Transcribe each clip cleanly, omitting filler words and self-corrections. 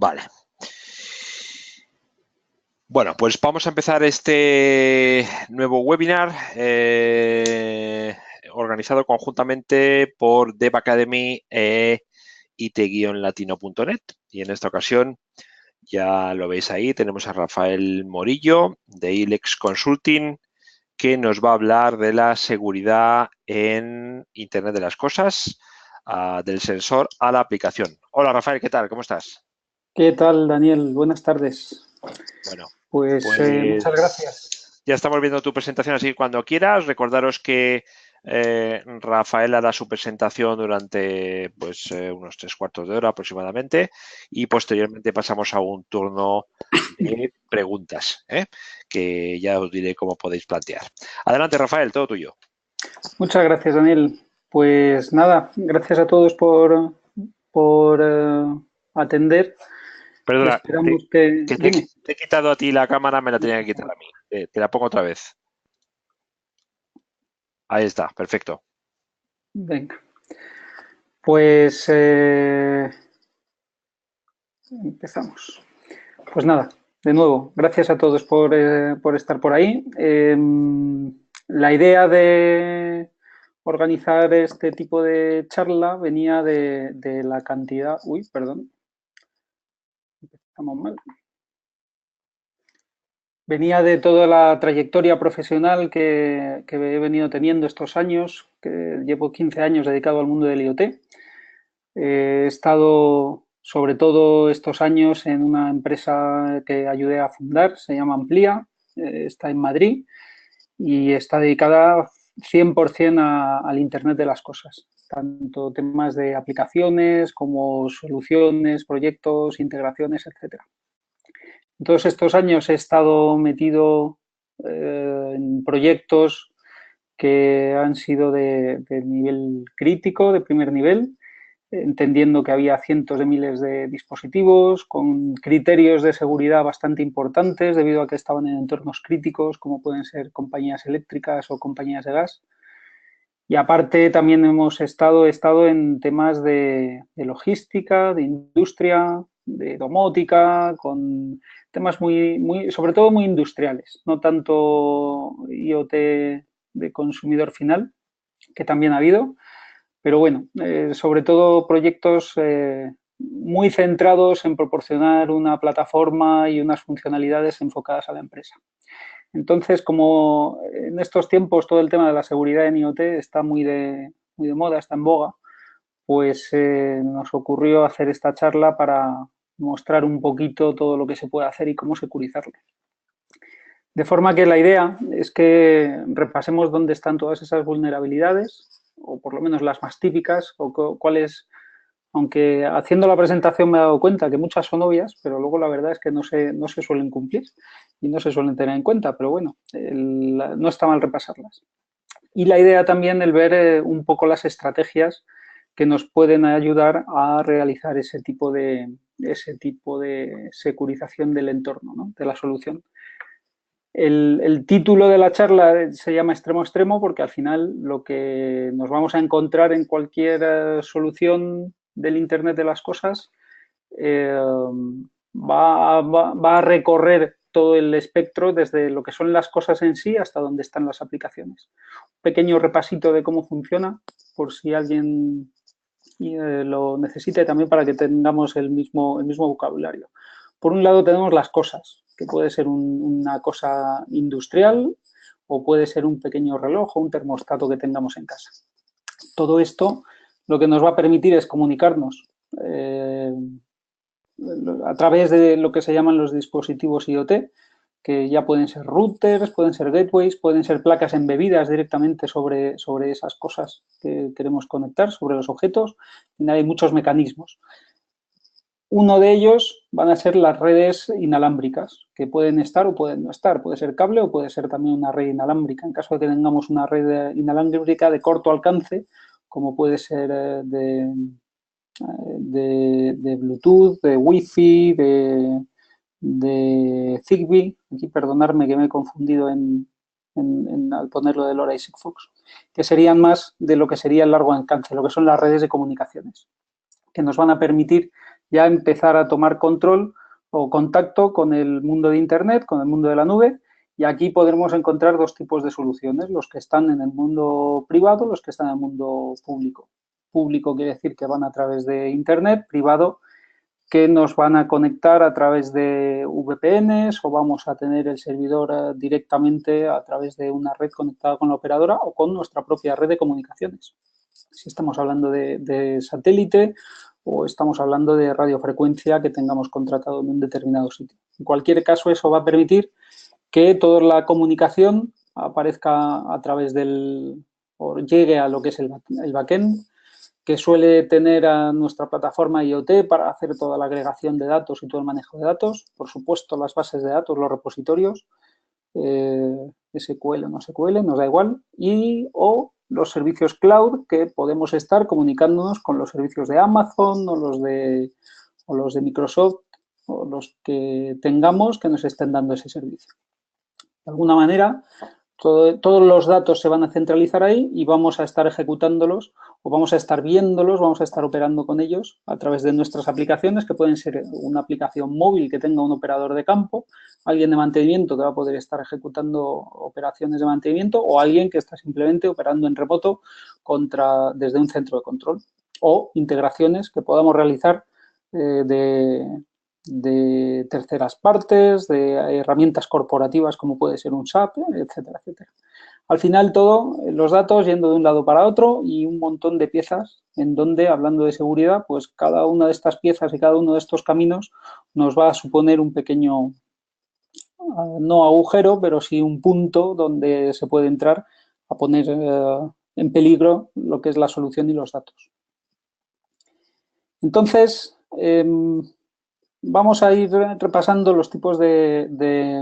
Vale. Bueno, pues vamos a empezar este nuevo webinar organizado conjuntamente por Dev Academy e it-latino.net. Y en esta ocasión, ya lo veis ahí, tenemos a Rafael Morillo de Ilex Consulting, que nos va a hablar de la seguridad en Internet de las Cosas, del sensor a la aplicación. Hola Rafael, ¿qué tal? ¿Cómo estás? ¿Qué tal, Daniel? Buenas tardes. Bueno, pues muchas gracias. Ya estamos viendo tu presentación, así que cuando quieras, recordaros que Rafael hará su presentación durante unos 3/4 de hora aproximadamente y posteriormente pasamos a un turno de preguntas, que ya os diré cómo podéis plantear. Adelante, Rafael, todo tuyo. Muchas gracias, Daniel. Pues nada, gracias a todos por atender. Perdona, Esperamos que te he quitado a ti la cámara, me la tenía que quitar a mí. Te la pongo otra vez. Ahí está, perfecto. Venga. Pues empezamos. Pues nada, de nuevo, gracias a todos por estar por ahí. La idea de organizar este tipo de charla venía de la cantidad... Uy, perdón. Estamos mal. Venía de toda la trayectoria profesional que he venido teniendo estos años, que llevo 15 años dedicado al mundo del IoT. He estado, sobre todo estos años, en una empresa que ayudé a fundar, se llama Amplia, está en Madrid y está dedicada 100% al Internet de las cosas, tanto temas de aplicaciones como soluciones, proyectos, integraciones, etcétera. Todos estos años he estado metido en proyectos que han sido de nivel crítico, de primer nivel, entendiendo que había cientos de miles de dispositivos con criterios de seguridad bastante importantes debido a que estaban en entornos críticos como pueden ser compañías eléctricas o compañías de gas. Y aparte también he estado en temas de logística, de industria, de domótica, con temas sobre todo muy industriales, no tanto IoT de consumidor final, que también ha habido, pero bueno, sobre todo proyectos muy centrados en proporcionar una plataforma y unas funcionalidades enfocadas a la empresa. Entonces, como en estos tiempos todo el tema de la seguridad en IoT está muy de moda, está en boga, pues nos ocurrió hacer esta charla para mostrar un poquito todo lo que se puede hacer y cómo securizarlo. De forma que la idea es que repasemos dónde están todas esas vulnerabilidades, o por lo menos las más típicas, o cuáles, aunque haciendo la presentación me he dado cuenta que muchas son obvias, pero luego la verdad es que no se suelen cumplir y no se suelen tener en cuenta, pero bueno, no está mal repasarlas. Y la idea también el ver un poco las estrategias que nos pueden ayudar a realizar ese tipo de securización del entorno, ¿no? De la solución. El título de la charla se llama Extremo a Extremo porque al final lo que nos vamos a encontrar en cualquier solución del Internet de las cosas va a recorrer todo el espectro desde lo que son las cosas en sí hasta donde están las aplicaciones. Un pequeño repasito de cómo funciona por si alguien lo necesita y también para que tengamos el mismo vocabulario. Por un lado tenemos las cosas, que puede ser una cosa industrial o puede ser un pequeño reloj o un termostato que tengamos en casa. Todo esto lo que nos va a permitir es comunicarnos a través de lo que se llaman los dispositivos IoT, que ya pueden ser routers, pueden ser gateways, pueden ser placas embebidas directamente sobre esas cosas que queremos conectar, sobre los objetos. Y hay muchos mecanismos. Uno de ellos van a ser las redes inalámbricas, que pueden estar o pueden no estar. Puede ser cable o puede ser también una red inalámbrica. En caso de que tengamos una red inalámbrica de corto alcance, como puede ser de Bluetooth, de Wi-Fi, de Zigbee. Aquí perdonadme que me he confundido al ponerlo de LoRa y Sigfox, que serían más de lo que sería el largo alcance, lo que son las redes de comunicaciones, que nos van a permitir ya empezar a tomar control o contacto con el mundo de Internet, con el mundo de la nube, y aquí podremos encontrar dos tipos de soluciones, los que están en el mundo privado, los que están en el mundo público. Público quiere decir que van a través de Internet, privado que nos van a conectar a través de VPNs o vamos a tener el servidor directamente a través de una red conectada con la operadora o con nuestra propia red de comunicaciones. Si estamos hablando de satélite o estamos hablando de radiofrecuencia que tengamos contratado en un determinado sitio. En cualquier caso, eso va a permitir que toda la comunicación aparezca a través del, o llegue a lo que es el backend, que suele tener a nuestra plataforma IoT para hacer toda la agregación de datos y todo el manejo de datos. Por supuesto, las bases de datos, los repositorios, SQL o no SQL, nos da igual. O los servicios cloud, que podemos estar comunicándonos con los servicios de Amazon o los de Microsoft o los que tengamos que nos estén dando ese servicio. De alguna manera, todos los datos se van a centralizar ahí y vamos a estar ejecutándolos o vamos a estar viéndolos, vamos a estar operando con ellos a través de nuestras aplicaciones, que pueden ser una aplicación móvil que tenga un operador de campo, alguien de mantenimiento que va a poder estar ejecutando operaciones de mantenimiento o alguien que está simplemente operando en remoto desde un centro de control o integraciones que podamos realizar de terceras partes, de herramientas corporativas como puede ser un SAP, etcétera, etcétera. Al final todo, los datos yendo de un lado para otro y un montón de piezas en donde, hablando de seguridad, pues cada una de estas piezas y cada uno de estos caminos nos va a suponer un pequeño, no agujero, pero sí un punto donde se puede entrar a poner en peligro lo que es la solución y los datos. Entonces, vamos a ir repasando los tipos de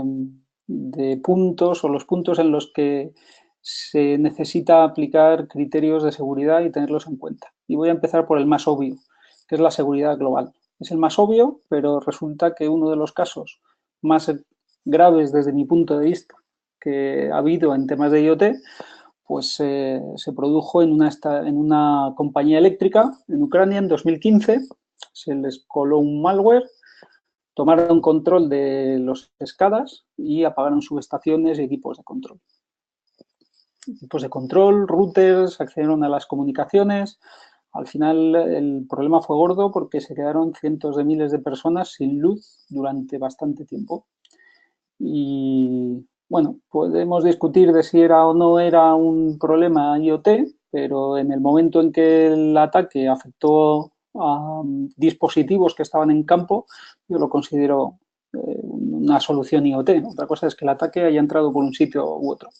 puntos o los puntos en los que se necesita aplicar criterios de seguridad y tenerlos en cuenta. Y voy a empezar por el más obvio, que es la seguridad global. Es el más obvio, pero resulta que uno de los casos más graves desde mi punto de vista que ha habido en temas de IoT, pues se produjo en una compañía eléctrica en Ucrania en 2015. Se les coló un malware, tomaron control de los SCADAs y apagaron subestaciones y equipos de control. Equipos de control, routers, accedieron a las comunicaciones. Al final el problema fue gordo porque se quedaron cientos de miles de personas sin luz durante bastante tiempo. Y bueno, podemos discutir de si era o no era un problema IoT, pero en el momento en que el ataque afectó a dispositivos que estaban en campo, yo lo considero una solución IoT. Otra cosa es que el ataque haya entrado por un sitio u otro.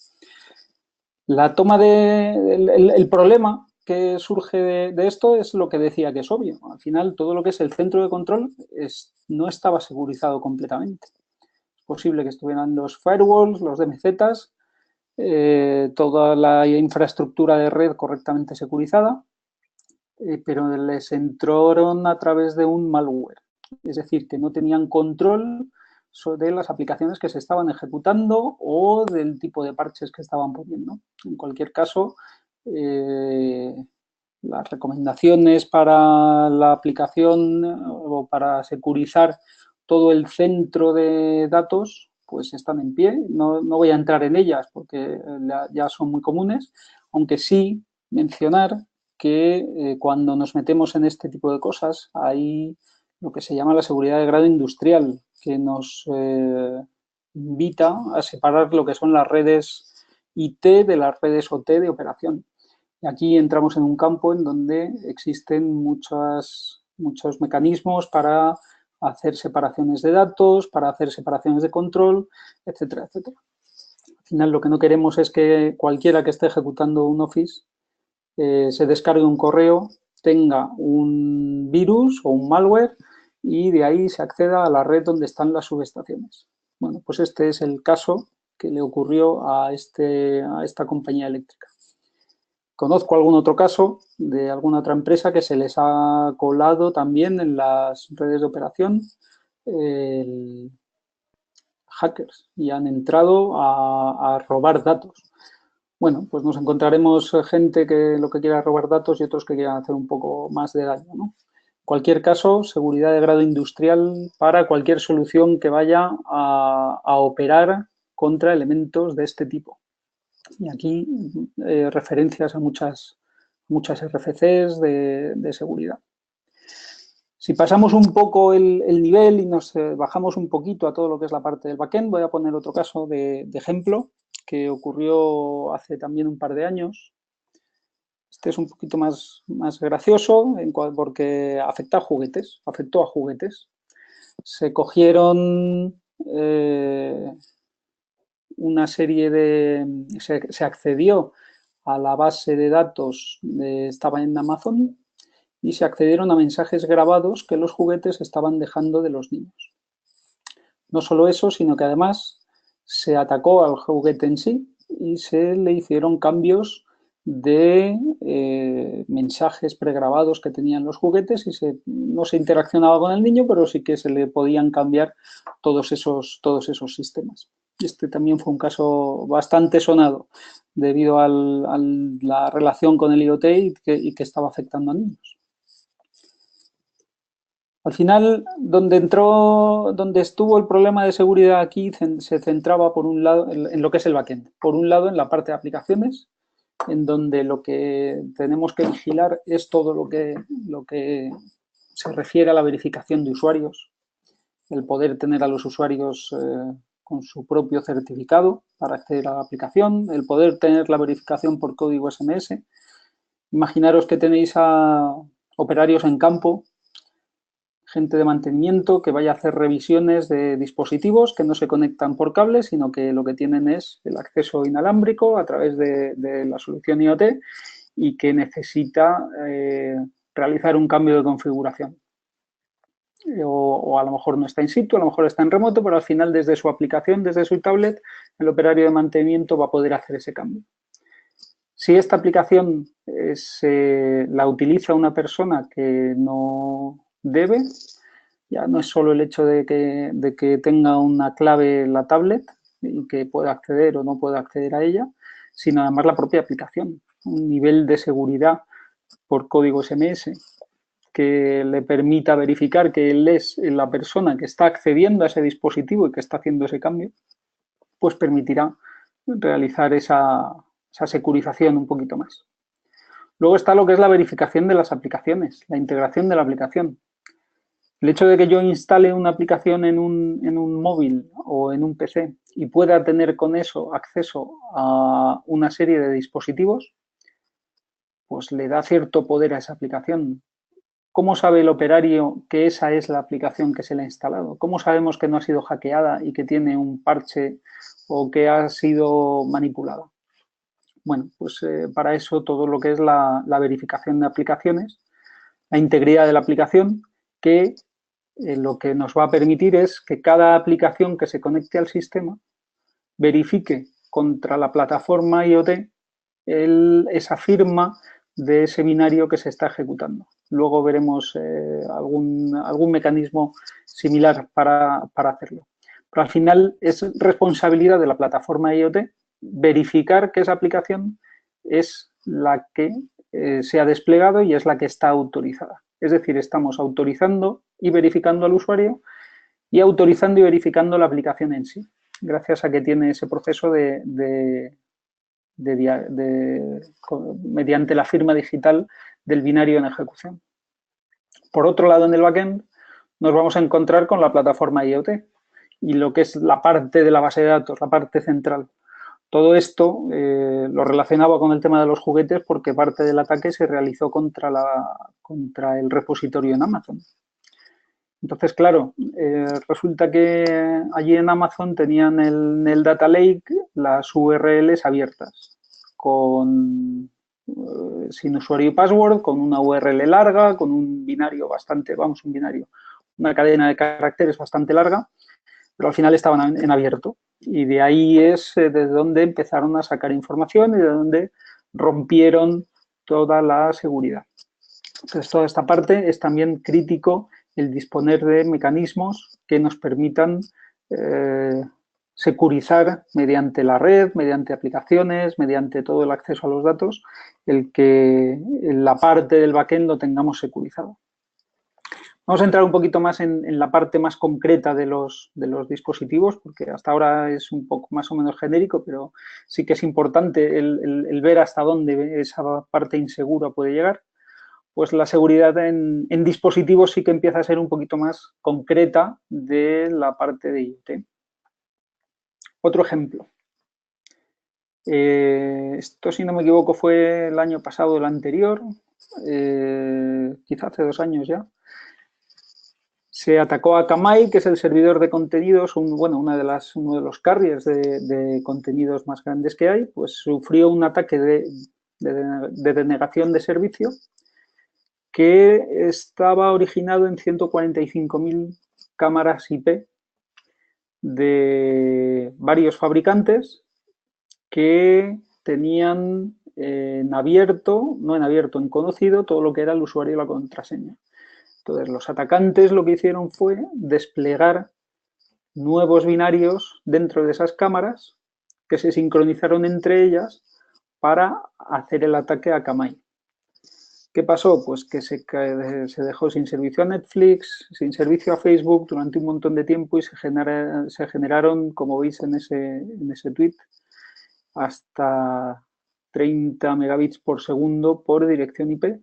El problema que surge de esto es lo que decía que es obvio. Al final, todo lo que es el centro de control no estaba segurizado completamente. Es posible que estuvieran los firewalls, los DMZs, toda la infraestructura de red correctamente securizada, pero les entraron a través de un malware. Es decir, que no tenían control de las aplicaciones que se estaban ejecutando o del tipo de parches que estaban poniendo. En cualquier caso, las recomendaciones para la aplicación o para securizar todo el centro de datos, pues están en pie. No voy a entrar en ellas porque ya son muy comunes, aunque sí mencionar que cuando nos metemos en este tipo de cosas hay lo que se llama la seguridad de grado industrial, que nos invita a separar lo que son las redes IT de las redes OT de operación. Y aquí entramos en un campo en donde existen muchos mecanismos para hacer separaciones de datos, para hacer separaciones de control, etcétera, etcétera. Al final lo que no queremos es que cualquiera que esté ejecutando un Office se descargue un correo, tenga un virus o un malware y de ahí se acceda a la red donde están las subestaciones. Bueno, pues este es el caso que le ocurrió a esta compañía eléctrica. Conozco algún otro caso de alguna otra empresa que se les ha colado también en las redes de operación hackers y han entrado a robar datos. Bueno, pues nos encontraremos gente que lo que quiera robar datos y otros que quieran hacer un poco más de daño, ¿no? En cualquier caso, seguridad de grado industrial para cualquier solución que vaya a operar contra elementos de este tipo. Y aquí referencias a muchas RFCs de seguridad. Si pasamos un poco el nivel y nos bajamos un poquito a todo lo que es la parte del backend, voy a poner otro caso de ejemplo que ocurrió hace también un par de años. Este es un poquito más gracioso porque afectó a juguetes. Se cogieron una serie de... Se accedió a la base de datos, estaba en Amazon, y se accedieron a mensajes grabados que los juguetes estaban dejando de los niños. No solo eso, sino que además se atacó al juguete en sí y se le hicieron cambios de mensajes pregrabados que tenían los juguetes y no se interaccionaba con el niño, pero sí que se le podían cambiar todos esos sistemas. Este también fue un caso bastante sonado debido a la relación con el IoT y que estaba afectando a niños. Al final, donde estuvo el problema de seguridad aquí se centraba por un lado en lo que es el backend. Por un lado, en la parte de aplicaciones, en donde lo que tenemos que vigilar es todo lo que se refiere a la verificación de usuarios, el poder tener a los usuarios con su propio certificado para acceder a la aplicación, el poder tener la verificación por código SMS. Imaginaros que tenéis a operarios en campo, gente de mantenimiento que vaya a hacer revisiones de dispositivos que no se conectan por cable, sino que lo que tienen es el acceso inalámbrico a través de la solución IoT y que necesita realizar un cambio de configuración. O a lo mejor no está in situ, a lo mejor está en remoto, pero al final desde su aplicación, desde su tablet, el operario de mantenimiento va a poder hacer ese cambio. Si esta aplicación la utiliza una persona que no debe, ya no es solo el hecho de que tenga una clave en la tablet y que pueda acceder o no pueda acceder a ella, sino además la propia aplicación, un nivel de seguridad por código SMS que le permita verificar que él es la persona que está accediendo a ese dispositivo y que está haciendo ese cambio, pues permitirá realizar esa securización un poquito más. Luego está lo que es la verificación de las aplicaciones, la integración de la aplicación. El hecho de que yo instale una aplicación en un móvil o en un PC y pueda tener con eso acceso a una serie de dispositivos, pues le da cierto poder a esa aplicación. ¿Cómo sabe el operario que esa es la aplicación que se le ha instalado? ¿Cómo sabemos que no ha sido hackeada y que tiene un parche o que ha sido manipulada? Bueno, pues para eso todo lo que es la verificación de aplicaciones, la integridad de la aplicación, que lo que nos va a permitir es que cada aplicación que se conecte al sistema verifique contra la plataforma IoT esa firma de ese binario que se está ejecutando. Luego veremos algún mecanismo similar para hacerlo. Pero al final es responsabilidad de la plataforma IoT verificar que esa aplicación es la que se ha desplegado y es la que está autorizada. Es decir, estamos autorizando y verificando al usuario y autorizando y verificando la aplicación en sí, gracias a que tiene ese proceso mediante la firma digital del binario en ejecución. Por otro lado, en el backend nos vamos a encontrar con la plataforma IoT y lo que es la parte de la base de datos, la parte central. Todo esto lo relacionaba con el tema de los juguetes porque parte del ataque se realizó contra el repositorio en Amazon. Entonces, claro, resulta que allí en Amazon tenían en el Data Lake las URLs abiertas sin usuario y password, con una URL larga, con un binario una cadena de caracteres bastante larga, pero al final estaban en abierto. Y de ahí es desde donde empezaron a sacar información y de donde rompieron toda la seguridad. Entonces, toda esta parte es también crítico el disponer de mecanismos que nos permitan securizar mediante la red, mediante aplicaciones, mediante todo el acceso a los datos, el que la parte del backend lo tengamos securizado. Vamos a entrar un poquito más en la parte más concreta de los dispositivos, porque hasta ahora es un poco más o menos genérico, pero sí que es importante el ver hasta dónde esa parte insegura puede llegar. Pues la seguridad en dispositivos sí que empieza a ser un poquito más concreta de la parte de IoT. Otro ejemplo. Esto, si no me equivoco, fue el año pasado o el anterior, quizá hace 2 años ya. Se atacó a Akamai, que es el servidor de contenidos, uno de los carriers de contenidos más grandes que hay, pues sufrió un ataque de denegación de servicio que estaba originado en 145.000 cámaras IP de varios fabricantes que tenían en abierto, no en abierto, en conocido, todo lo que era el usuario y la contraseña. Entonces, los atacantes lo que hicieron fue desplegar nuevos binarios dentro de esas cámaras que se sincronizaron entre ellas para hacer el ataque a Akamai. ¿Qué pasó? Pues que se dejó sin servicio a Netflix, sin servicio a Facebook durante un montón de tiempo y se generaron, como veis en ese tweet, hasta 30 megabits por segundo por dirección IP,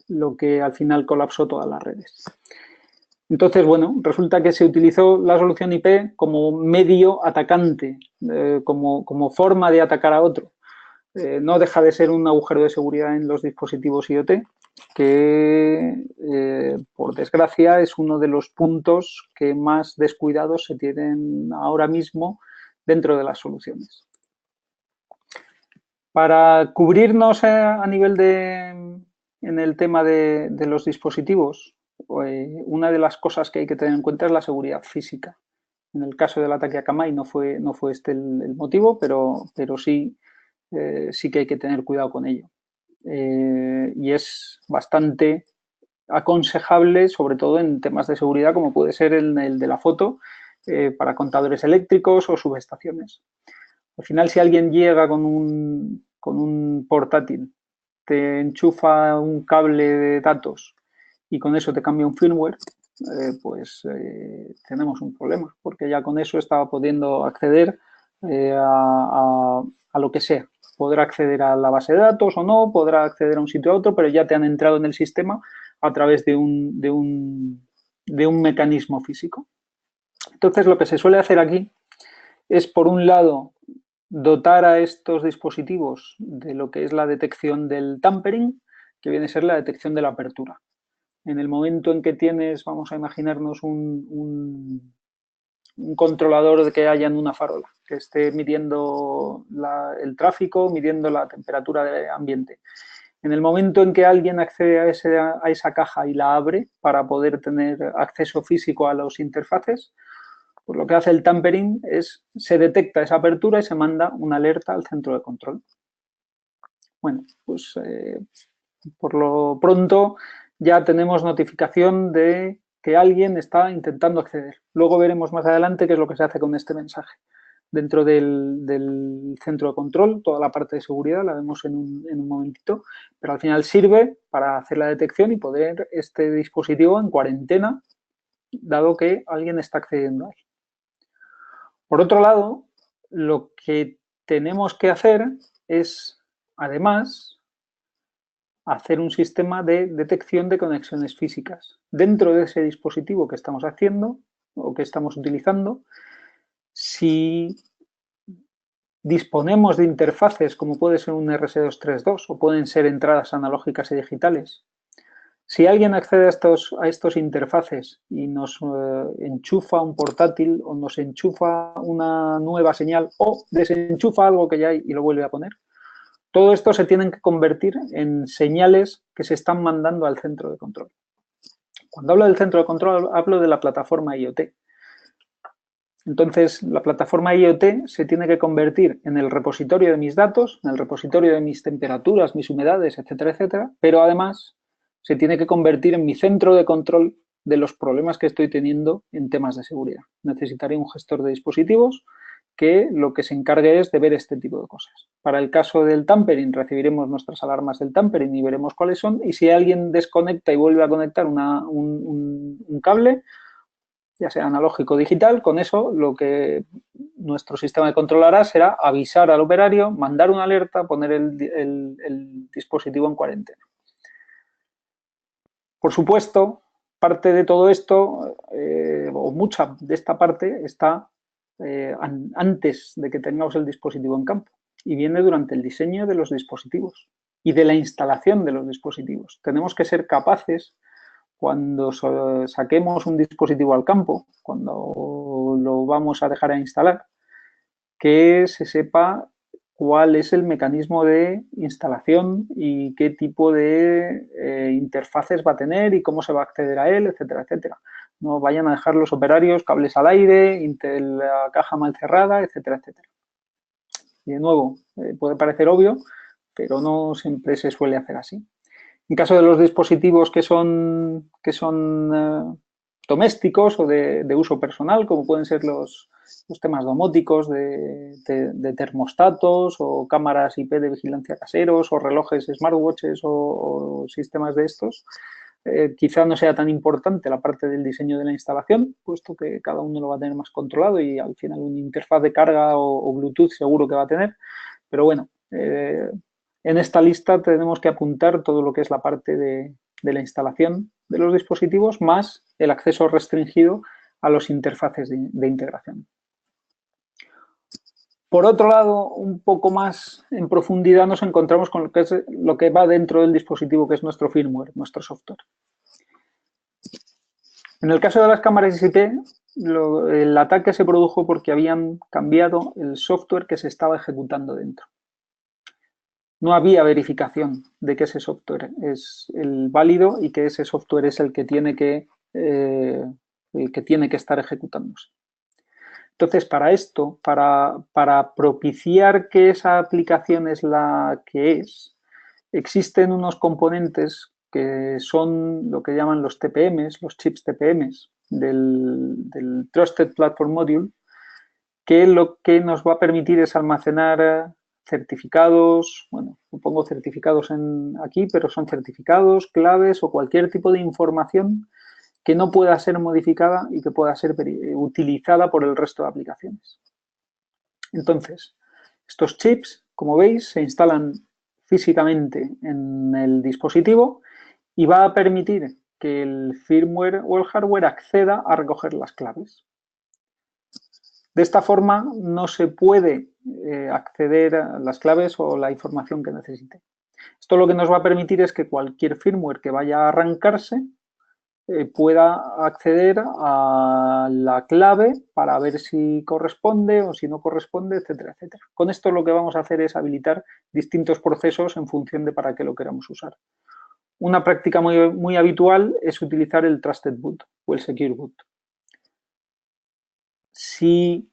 lo que al final colapsó todas las redes. Entonces, bueno, resulta que se utilizó la solución IP como medio atacante, como forma de atacar a otro. No deja de ser un agujero de seguridad en los dispositivos IoT, que por desgracia es uno de los puntos que más descuidados se tienen ahora mismo dentro de las soluciones. Para cubrirnos a nivel en el tema de los dispositivos, una de las cosas que hay que tener en cuenta es la seguridad física. En el caso del ataque a Akamai no fue este el motivo, pero sí, sí que hay que tener cuidado con ello. Y es bastante aconsejable, sobre todo en temas de seguridad, como puede ser el de la foto, para contadores eléctricos o subestaciones. Al final, si alguien llega con un portátil, te enchufa un cable de datos y con eso te cambia un firmware, pues tenemos un problema, porque ya con eso estaba pudiendo acceder a lo que sea. Podrá acceder a la base de datos o no, podrá acceder a un sitio a otro, pero ya te han entrado en el sistema a través de un mecanismo físico. Entonces, lo que se suele hacer aquí es, por un lado, dotar a estos dispositivos de lo que es la detección del tampering, que viene a ser la detección de la apertura. En el momento en que tienes, vamos a imaginarnos un controlador que haya en una farola, que esté midiendo el tráfico, midiendo la temperatura del ambiente. En el momento en que alguien accede a esa caja y la abre para poder tener acceso físico a los interfaces, pues lo que hace el tampering es, se detecta esa apertura y se manda una alerta al centro de control. Bueno, pues por lo pronto ya tenemos notificación de que alguien está intentando acceder. Luego veremos más adelante qué es lo que se hace con este mensaje. Dentro del centro de control, toda la parte de seguridad la vemos en un momentito, pero al final sirve para hacer la detección y poner este dispositivo en cuarentena, dado que alguien está accediendo ahí. Por otro lado, lo que tenemos que hacer es, además, hacer un sistema de detección de conexiones físicas. Dentro de ese dispositivo que estamos haciendo o que estamos utilizando, si disponemos de interfaces como puede ser un RS232 o pueden ser entradas analógicas y digitales, si alguien accede a estos interfaces y nos enchufa un portátil o nos enchufa una nueva señal o desenchufa algo que ya hay y lo vuelve a poner, todo esto se tiene que convertir en señales que se están mandando al centro de control. Cuando hablo del centro de control, hablo de la plataforma IoT. Entonces, la plataforma IoT se tiene que convertir en el repositorio de mis datos, en el repositorio de mis temperaturas, mis humedades, etcétera, etcétera, pero además se tiene que convertir en mi centro de control de los problemas que estoy teniendo en temas de seguridad. Necesitaré un gestor de dispositivos que lo que se encargue es de ver este tipo de cosas. Para el caso del tampering, recibiremos nuestras alarmas del tampering y veremos cuáles son. Y si alguien desconecta y vuelve a conectar un cable, ya sea analógico o digital, con eso lo que nuestro sistema de control hará será avisar al operario, mandar una alerta, poner el dispositivo en cuarentena. Por supuesto, parte de todo esto, o mucha de esta parte, está antes de que tengamos el dispositivo en campo y viene durante el diseño de los dispositivos y de la instalación de los dispositivos. Tenemos que ser capaces, cuando saquemos un dispositivo al campo, cuando lo vamos a dejar a instalar, que se sepa cuál es el mecanismo de instalación y qué tipo de interfaces va a tener y cómo se va a acceder a él, etcétera, etcétera. No vayan a dejar los operarios cables al aire, la caja mal cerrada, etcétera, etcétera. Y de nuevo, puede parecer obvio, pero no siempre se suele hacer así. En caso de los dispositivos que son domésticos o de uso personal, como pueden ser los temas domóticos de termostatos o cámaras IP de vigilancia caseros o relojes smartwatches o sistemas de estos, quizá no sea tan importante la parte del diseño de la instalación, puesto que cada uno lo va a tener más controlado y al final una interfaz de carga o Bluetooth seguro que va a tener. Pero bueno, en esta lista tenemos que apuntar todo lo que es la parte de la instalación de los dispositivos más el acceso restringido a los interfaces de integración. Por otro lado, un poco más en profundidad nos encontramos con lo que va dentro del dispositivo, que es nuestro firmware, nuestro software. En el caso de las cámaras IP, el ataque se produjo porque habían cambiado el software que se estaba ejecutando dentro. No había verificación de que ese software es el válido y que ese software es el que tiene que estar ejecutándose. Entonces, para esto, para propiciar que esa aplicación es la que es, existen unos componentes que son lo que llaman los TPMs, los chips TPMs del Trusted Platform Module, que lo que nos va a permitir es almacenar certificados, bueno, pongo certificados aquí, pero son certificados, claves o cualquier tipo de información que no pueda ser modificada y que pueda ser utilizada por el resto de aplicaciones. Entonces, estos chips, como veis, se instalan físicamente en el dispositivo y va a permitir que el firmware o el hardware acceda a recoger las claves. De esta forma no se puede acceder a las claves o la información que necesite. Esto lo que nos va a permitir es que cualquier firmware que vaya a arrancarse pueda acceder a la clave para ver si corresponde o si no corresponde, etcétera, etcétera. Con esto lo que vamos a hacer es habilitar distintos procesos en función de para qué lo queramos usar. Una práctica muy habitual es utilizar el Trusted Boot o el Secure Boot. Si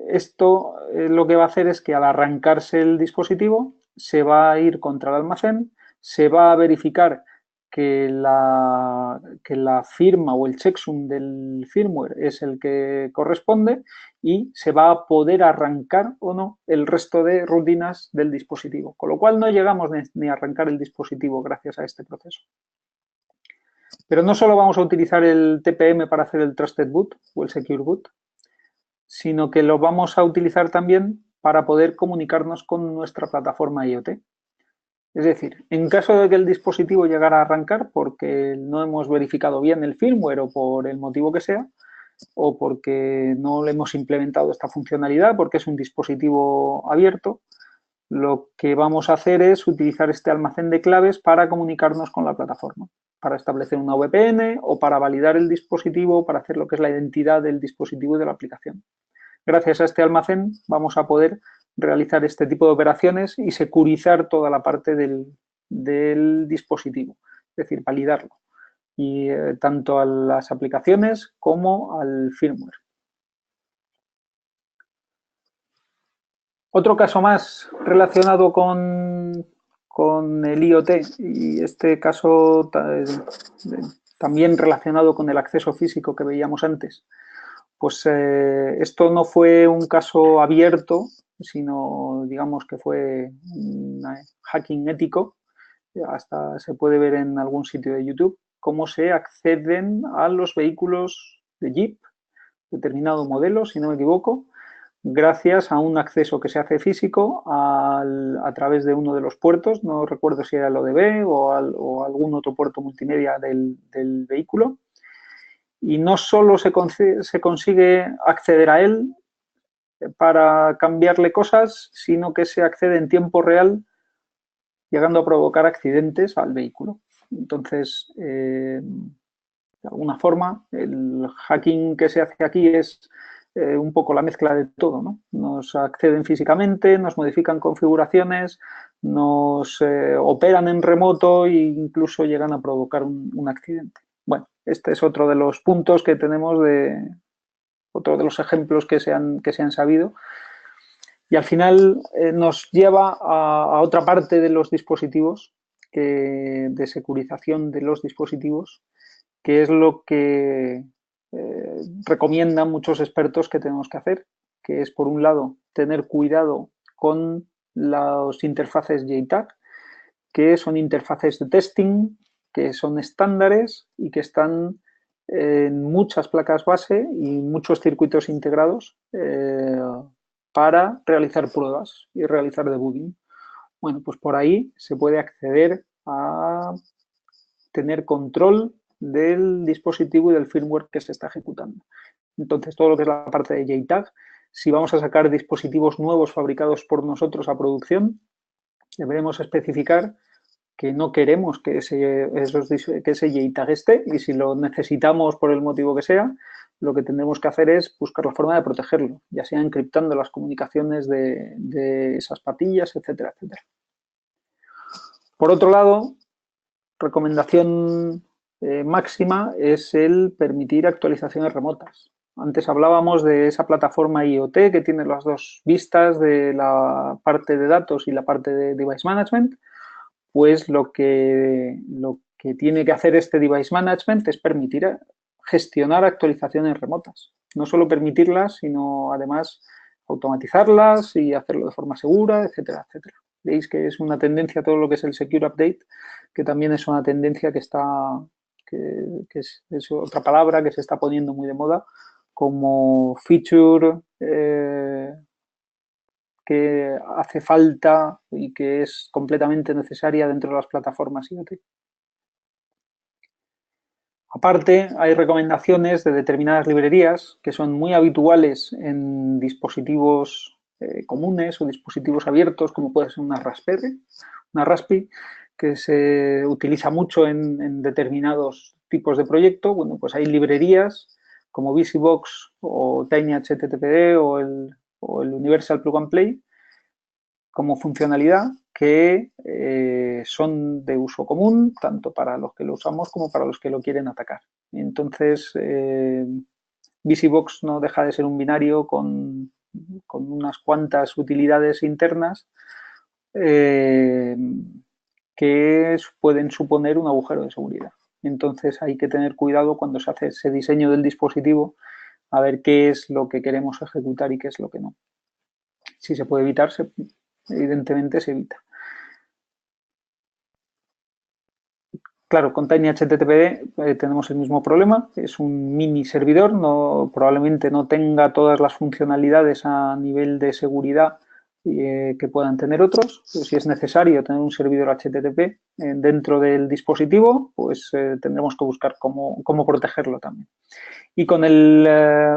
esto lo que va a hacer es que al arrancarse el dispositivo se va a ir contra el almacén, se va a verificar que la firma o el checksum del firmware es el que corresponde y se va a poder arrancar o no el resto de rutinas del dispositivo. Con lo cual no llegamos ni a arrancar el dispositivo gracias a este proceso. Pero no solo vamos a utilizar el TPM para hacer el Trusted Boot o el Secure Boot, sino que lo vamos a utilizar también para poder comunicarnos con nuestra plataforma IoT. Es decir, en caso de que el dispositivo llegara a arrancar porque no hemos verificado bien el firmware o por el motivo que sea, o porque no le hemos implementado esta funcionalidad porque es un dispositivo abierto, lo que vamos a hacer es utilizar este almacén de claves para comunicarnos con la plataforma, para establecer una VPN o para validar el dispositivo, para hacer lo que es la identidad del dispositivo y de la aplicación. Gracias a este almacén vamos a poder realizar este tipo de operaciones y securizar toda la parte del dispositivo, es decir, validarlo, y tanto a las aplicaciones como al firmware. Otro caso más relacionado con el IoT y este caso también relacionado con el acceso físico que veíamos antes, pues esto no fue un caso abierto, sino digamos que fue un hacking ético. Hasta se puede ver en algún sitio de YouTube cómo se acceden a los vehículos de Jeep, determinado modelo, si no me equivoco, gracias a un acceso que se hace físico a través de uno de los puertos, no recuerdo si era el ODB o algún otro puerto multimedia del vehículo, y no solo se consigue acceder a él para cambiarle cosas, sino que se accede en tiempo real, llegando a provocar accidentes al vehículo. Entonces, de alguna forma, el hacking que se hace aquí es un poco la mezcla de todo, ¿no? Nos acceden físicamente, nos modifican configuraciones, nos operan en remoto e incluso llegan a provocar un accidente. Bueno, este es otro de los puntos que tenemos otro de los ejemplos que se han sabido. Y al final nos lleva a otra parte de los dispositivos, de securización de los dispositivos, que es lo que recomiendan muchos expertos que tenemos que hacer, que es, por un lado, tener cuidado con las interfaces JTAG, que son interfaces de testing, que son estándares y que están en muchas placas base y muchos circuitos integrados para realizar pruebas y realizar debugging. Bueno, pues por ahí se puede acceder a tener control del dispositivo y del firmware que se está ejecutando. Entonces, todo lo que es la parte de JTAG, si vamos a sacar dispositivos nuevos fabricados por nosotros a producción, deberemos especificar que no queremos que ese JTAG esté, y si lo necesitamos por el motivo que sea, lo que tendremos que hacer es buscar la forma de protegerlo, ya sea encriptando las comunicaciones de esas patillas, etcétera, etcétera. Por otro lado, recomendación máxima es el permitir actualizaciones remotas. Antes hablábamos de esa plataforma IoT que tiene las dos vistas de la parte de datos y la parte de device management. Pues lo que tiene que hacer este device management es permitir gestionar actualizaciones remotas. No solo permitirlas, sino además automatizarlas y hacerlo de forma segura, etcétera, etcétera. Veis que es una tendencia todo lo que es el Secure Update, que también es una tendencia que es otra palabra que se está poniendo muy de moda como feature que hace falta y que es completamente necesaria dentro de las plataformas IoT. Aparte, hay recomendaciones de determinadas librerías que son muy habituales en dispositivos comunes o dispositivos abiertos, como puede ser una Raspberry, que se utiliza mucho en determinados tipos de proyecto. Bueno, pues hay librerías como VisiBox o TinyHTTPD o el Universal Plug and Play como funcionalidad que son de uso común, tanto para los que lo usamos como para los que lo quieren atacar. Entonces, VisiBox no deja de ser un binario con unas cuantas utilidades internas que pueden suponer un agujero de seguridad. Entonces, hay que tener cuidado cuando se hace ese diseño del dispositivo a ver qué es lo que queremos ejecutar y qué es lo que no. Si se puede evitar, evidentemente se evita. Claro, con TinyHTTPD tenemos el mismo problema, es un mini servidor, probablemente no tenga todas las funcionalidades a nivel de seguridad que puedan tener otros. Pero si es necesario tener un servidor HTTP dentro del dispositivo, pues tendremos que buscar cómo protegerlo también. Y con el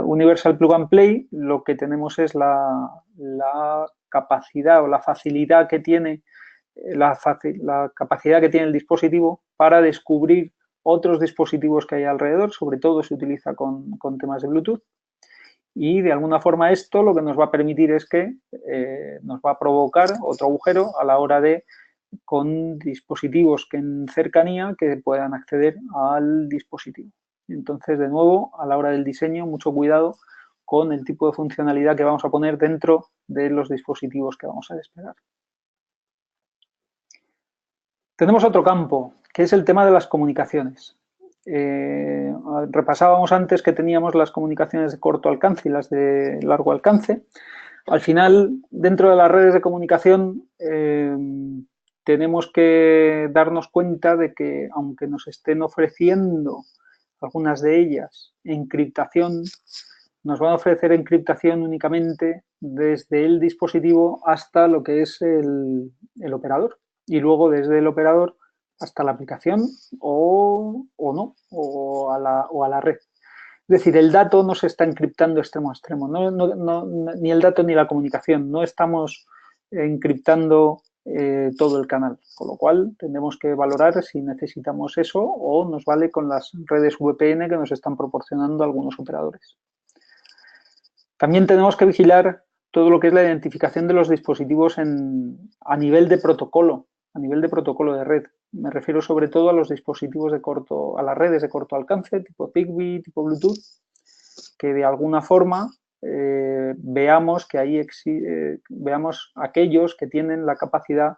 Universal Plug and Play lo que tenemos es la capacidad o la facilidad que tiene la capacidad que tiene el dispositivo para descubrir otros dispositivos que hay alrededor, sobre todo se utiliza con temas de Bluetooth, y de alguna forma esto lo que nos va a permitir es que nos va a provocar otro agujero a la hora de con dispositivos que en cercanía que puedan acceder al dispositivo. Entonces, de nuevo, a la hora del diseño, mucho cuidado con el tipo de funcionalidad que vamos a poner dentro de los dispositivos que vamos a desplegar. Tenemos otro campo, que es el tema de las comunicaciones. repasábamos antes que teníamos las comunicaciones de corto alcance y las de largo alcance. Al final, dentro de las redes de comunicación, tenemos que darnos cuenta de que, aunque nos estén ofreciendo algunas de ellas encriptación, nos van a ofrecer encriptación únicamente desde el dispositivo hasta lo que es el operador, y luego desde el operador hasta la aplicación o no, o a la red. Es decir, el dato no se está encriptando extremo a extremo, ni el dato ni la comunicación, no estamos encriptando todo el canal, con lo cual tenemos que valorar si necesitamos eso o nos vale con las redes VPN que nos están proporcionando algunos operadores. También tenemos que vigilar todo lo que es la identificación de los dispositivos a nivel de protocolo de red. Me refiero sobre todo a los dispositivos a las redes de corto alcance, tipo Zigbee, tipo Bluetooth, que de alguna forma veamos que ahí veamos aquellos que tienen la capacidad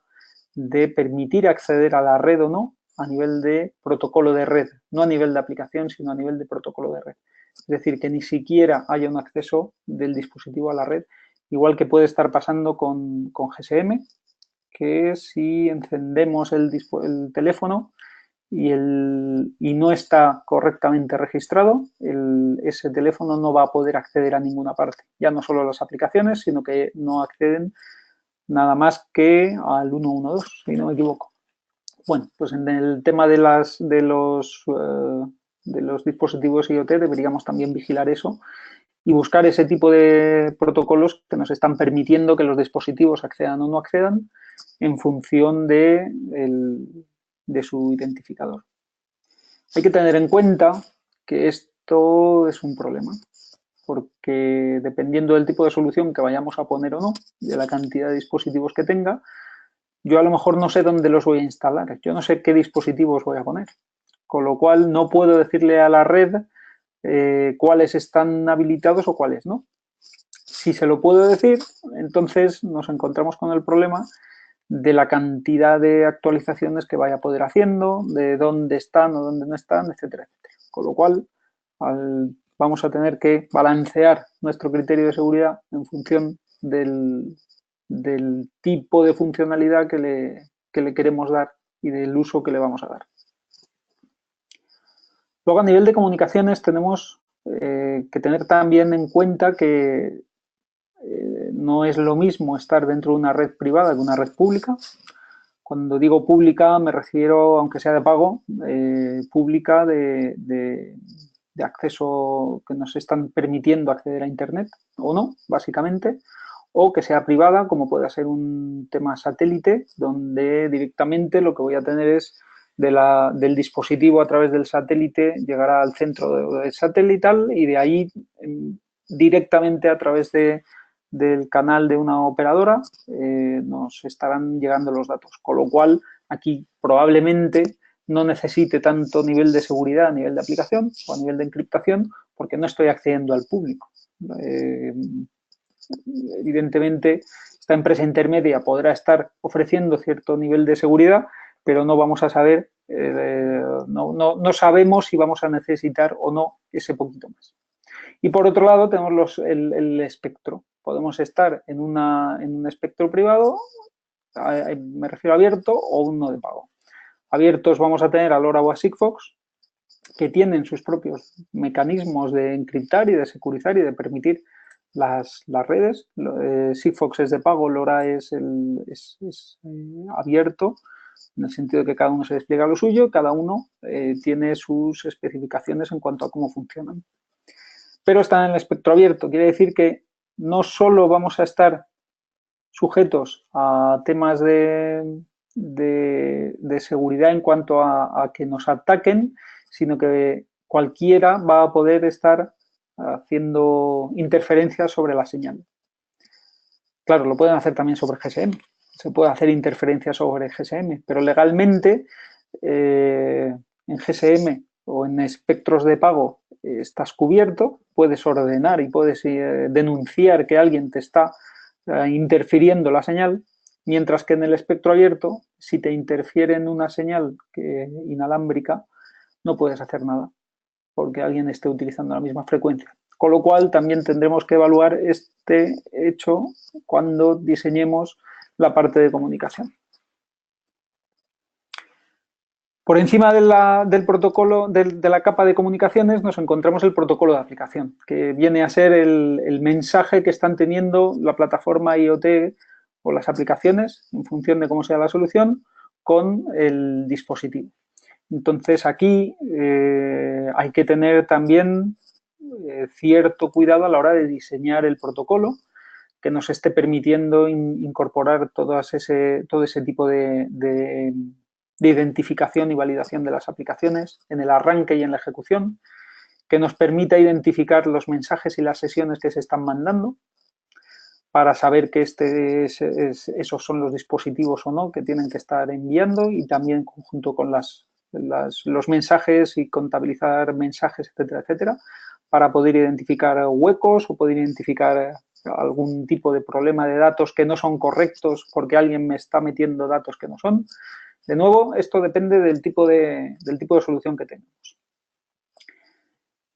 de permitir acceder a la red o no a nivel de protocolo de red, no a nivel de aplicación, sino a nivel de protocolo de red. Es decir, que ni siquiera haya un acceso del dispositivo a la red, igual que puede estar pasando con GSM, que si encendemos el teléfono y no está correctamente registrado, ese teléfono no va a poder acceder a ninguna parte. Ya no solo a las aplicaciones, sino que no acceden nada más que al 112, si no me equivoco. Bueno, pues en el tema de los dispositivos IoT deberíamos también vigilar eso y buscar ese tipo de protocolos que nos están permitiendo que los dispositivos accedan o no accedan en función de su identificador. Hay que tener en cuenta que esto es un problema, porque dependiendo del tipo de solución que vayamos a poner o no, de la cantidad de dispositivos que tenga, yo a lo mejor no sé dónde los voy a instalar, yo no sé qué dispositivos voy a poner, con lo cual no puedo decirle a la red cuáles están habilitados o cuáles no. Si se lo puedo decir, entonces nos encontramos con el problema de la cantidad de actualizaciones que vaya a poder haciendo, de dónde están o dónde no están, etcétera, etcétera. Con lo cual, vamos a tener que balancear nuestro criterio de seguridad en función del tipo de funcionalidad que le queremos dar y del uso que le vamos a dar. Luego, a nivel de comunicaciones, tenemos que tener también en cuenta que no es lo mismo estar dentro de una red privada que una red pública. Cuando digo pública me refiero, aunque sea de pago, pública de acceso que nos están permitiendo acceder a Internet o no, básicamente, o que sea privada, como puede ser un tema satélite, donde directamente lo que voy a tener es del dispositivo a través del satélite, llegará al centro del satelital y de ahí directamente a través del canal de una operadora nos estarán llegando los datos, con lo cual aquí probablemente no necesite tanto nivel de seguridad a nivel de aplicación o a nivel de encriptación porque no estoy accediendo al público. Evidentemente, esta empresa intermedia podrá estar ofreciendo cierto nivel de seguridad, pero no vamos a saber, no sabemos si vamos a necesitar o no ese poquito más. Y por otro lado tenemos el espectro. Podemos estar en un espectro privado, me refiero a abierto, o uno de pago. Abiertos vamos a tener a LoRa o a Sigfox, que tienen sus propios mecanismos de encriptar y de securizar y de permitir las redes. Sigfox es de pago, LoRa es abierto, en el sentido de que cada uno se despliega lo suyo, cada uno tiene sus especificaciones en cuanto a cómo funcionan. Pero están en el espectro abierto, quiere decir que no solo vamos a estar sujetos a temas de seguridad en cuanto a que nos ataquen, sino que cualquiera va a poder estar haciendo interferencias sobre la señal. Claro, lo pueden hacer también sobre GSM, se puede hacer interferencias sobre GSM, pero legalmente en GSM o en espectros de pago estás cubierto, puedes ordenar y puedes denunciar que alguien te está interfiriendo la señal, mientras que en el espectro abierto, si te interfiere en una señal inalámbrica, no puedes hacer nada porque alguien esté utilizando la misma frecuencia. Con lo cual, también tendremos que evaluar este hecho cuando diseñemos la parte de comunicación. Por encima del protocolo, de la capa de comunicaciones, nos encontramos el protocolo de aplicación, que viene a ser el mensaje que están teniendo la plataforma IoT o las aplicaciones, en función de cómo sea la solución, con el dispositivo. Entonces, aquí hay que tener también cierto cuidado a la hora de diseñar el protocolo, que nos esté permitiendo incorporar todo ese tipo de identificación y validación de las aplicaciones en el arranque y en la ejecución, que nos permita identificar los mensajes y las sesiones que se están mandando para saber que esos son los dispositivos o no que tienen que estar enviando, y también conjunto con los mensajes y contabilizar mensajes, etcétera, etcétera, para poder identificar huecos o poder identificar algún tipo de problema de datos que no son correctos porque alguien me está metiendo datos que no son. De nuevo, esto depende del tipo de solución que tengamos.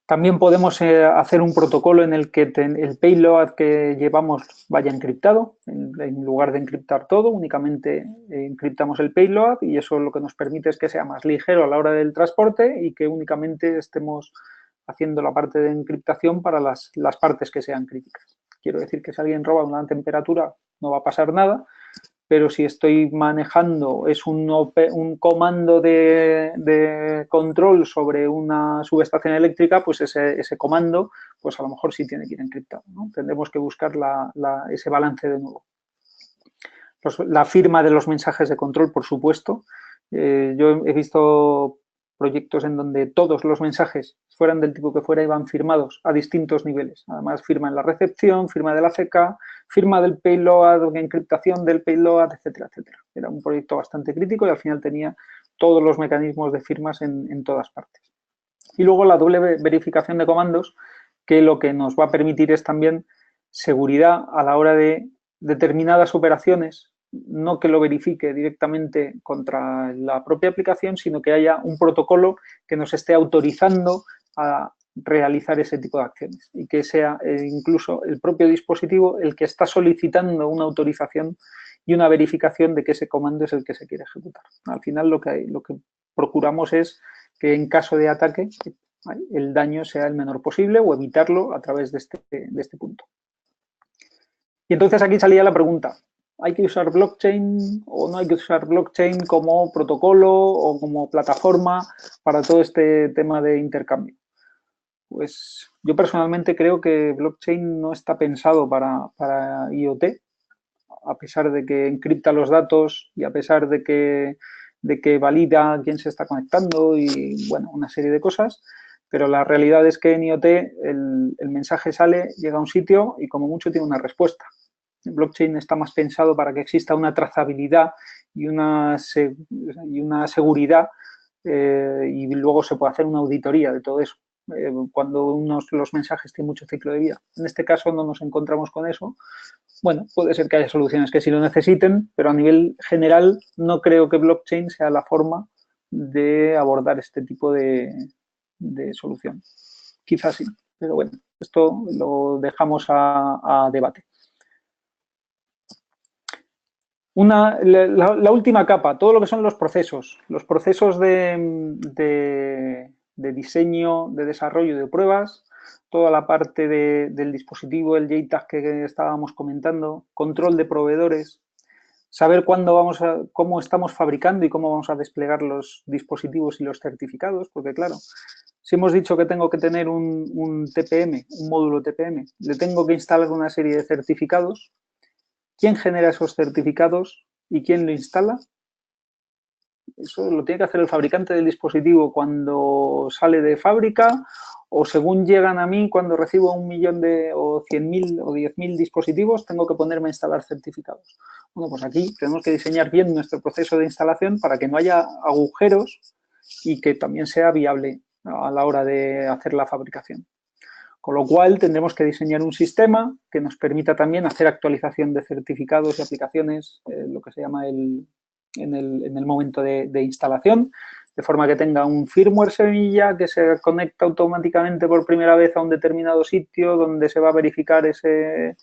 También podemos hacer un protocolo en el que el payload que llevamos vaya encriptado. En lugar de encriptar todo, únicamente encriptamos el payload, y eso lo que nos permite es que sea más ligero a la hora del transporte y que únicamente estemos haciendo la parte de encriptación para las partes que sean críticas. Quiero decir que si alguien roba una temperatura no va a pasar nada, pero si estoy manejando, es un comando de control sobre una subestación eléctrica, pues ese comando, pues a lo mejor sí tiene que ir encriptado, ¿no? Tendremos que buscar ese balance de nuevo. La firma de los mensajes de control, por supuesto. Yo he visto proyectos en donde todos los mensajes, fueran del tipo que fuera, iban firmados a distintos niveles. Además, firma en la recepción, firma de la CK, firma del payload, encriptación del payload, etcétera, etcétera. Era un proyecto bastante crítico y al final tenía todos los mecanismos de firmas en todas partes. Y luego la doble verificación de comandos, que lo que nos va a permitir es también seguridad a la hora de determinadas operaciones, no que lo verifique directamente contra la propia aplicación, sino que haya un protocolo que nos esté autorizando a realizar ese tipo de acciones y que sea incluso el propio dispositivo el que está solicitando una autorización y una verificación de que ese comando es el que se quiere ejecutar. Al final lo que procuramos es que en caso de ataque el daño sea el menor posible o evitarlo a través de este punto. Y entonces aquí salía la pregunta, ¿hay que usar blockchain o no hay que usar blockchain como protocolo o como plataforma para todo este tema de intercambio? Pues yo personalmente creo que blockchain no está pensado para IoT, a pesar de que encripta los datos y a pesar de que valida quién se está conectando y, bueno, una serie de cosas. Pero la realidad es que en IoT el mensaje sale, llega a un sitio y como mucho tiene una respuesta. El blockchain está más pensado para que exista una trazabilidad y una seguridad y luego se puede hacer una auditoría de todo eso. Cuando los mensajes tienen mucho ciclo de vida. En este caso no nos encontramos con eso. Bueno, puede ser que haya soluciones que sí lo necesiten, pero a nivel general no creo que blockchain sea la forma de abordar este tipo de solución. Quizás sí, pero bueno, esto lo dejamos a debate. La última capa, todo lo que son los procesos de diseño, de desarrollo de pruebas, toda la parte del dispositivo, el JTAG que estábamos comentando, control de proveedores, saber cómo estamos fabricando y cómo vamos a desplegar los dispositivos y los certificados, porque claro, si hemos dicho que tengo que tener un TPM, un módulo TPM, le tengo que instalar una serie de certificados. ¿Quién genera esos certificados y quién lo instala? Eso lo tiene que hacer el fabricante del dispositivo cuando sale de fábrica o según llegan a mí cuando recibo 1 millón o 100.000 o 10.000 dispositivos, tengo que ponerme a instalar certificados. Bueno, pues aquí tenemos que diseñar bien nuestro proceso de instalación para que no haya agujeros y que también sea viable a la hora de hacer la fabricación. Con lo cual, tendremos que diseñar un sistema que nos permita también hacer actualización de certificados y aplicaciones, lo que se llama en el momento de instalación. de forma que tenga un firmware semilla que se conecta automáticamente por primera vez a un determinado sitio donde se va a verificar ese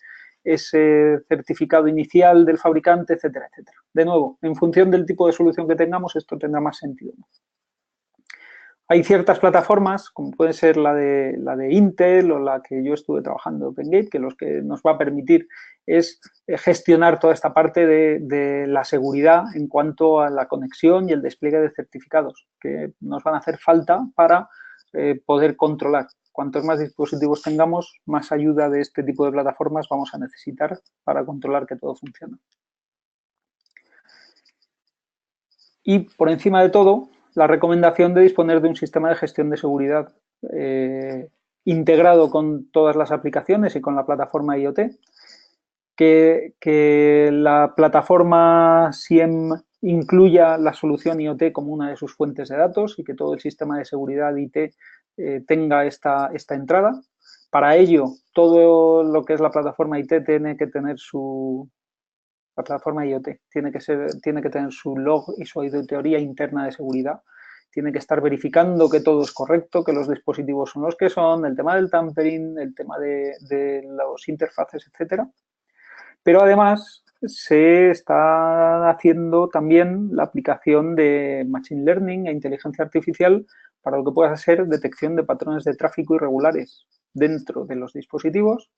certificado inicial del fabricante, etcétera, etcétera. De nuevo, en función del tipo de solución que tengamos, esto tendrá más sentido. Hay ciertas plataformas, como puede ser la de Intel o la que yo estuve trabajando, OpenGate, que lo que nos va a permitir es gestionar toda esta parte de la seguridad en cuanto a la conexión y el despliegue de certificados, que nos van a hacer falta para poder controlar. Cuantos más dispositivos tengamos, más ayuda de este tipo de plataformas vamos a necesitar para controlar que todo funcione. Y por encima de todo, la recomendación de disponer de un sistema de gestión de seguridad integrado con todas las aplicaciones y con la plataforma IoT, que la plataforma SIEM incluya la solución IoT como una de sus fuentes de datos y que todo el sistema de seguridad IT tenga esta entrada. Para ello, todo lo que es la plataforma IT tiene que tener la plataforma IoT tiene que tener su log y su auditoría interna de seguridad. Tiene que estar verificando que todo es correcto, que los dispositivos son los que son, el tema del tampering, el tema de los interfaces, etcétera. Pero además se está haciendo también la aplicación de Machine Learning e inteligencia artificial para lo que pueda ser detección de patrones de tráfico irregulares dentro de los dispositivos,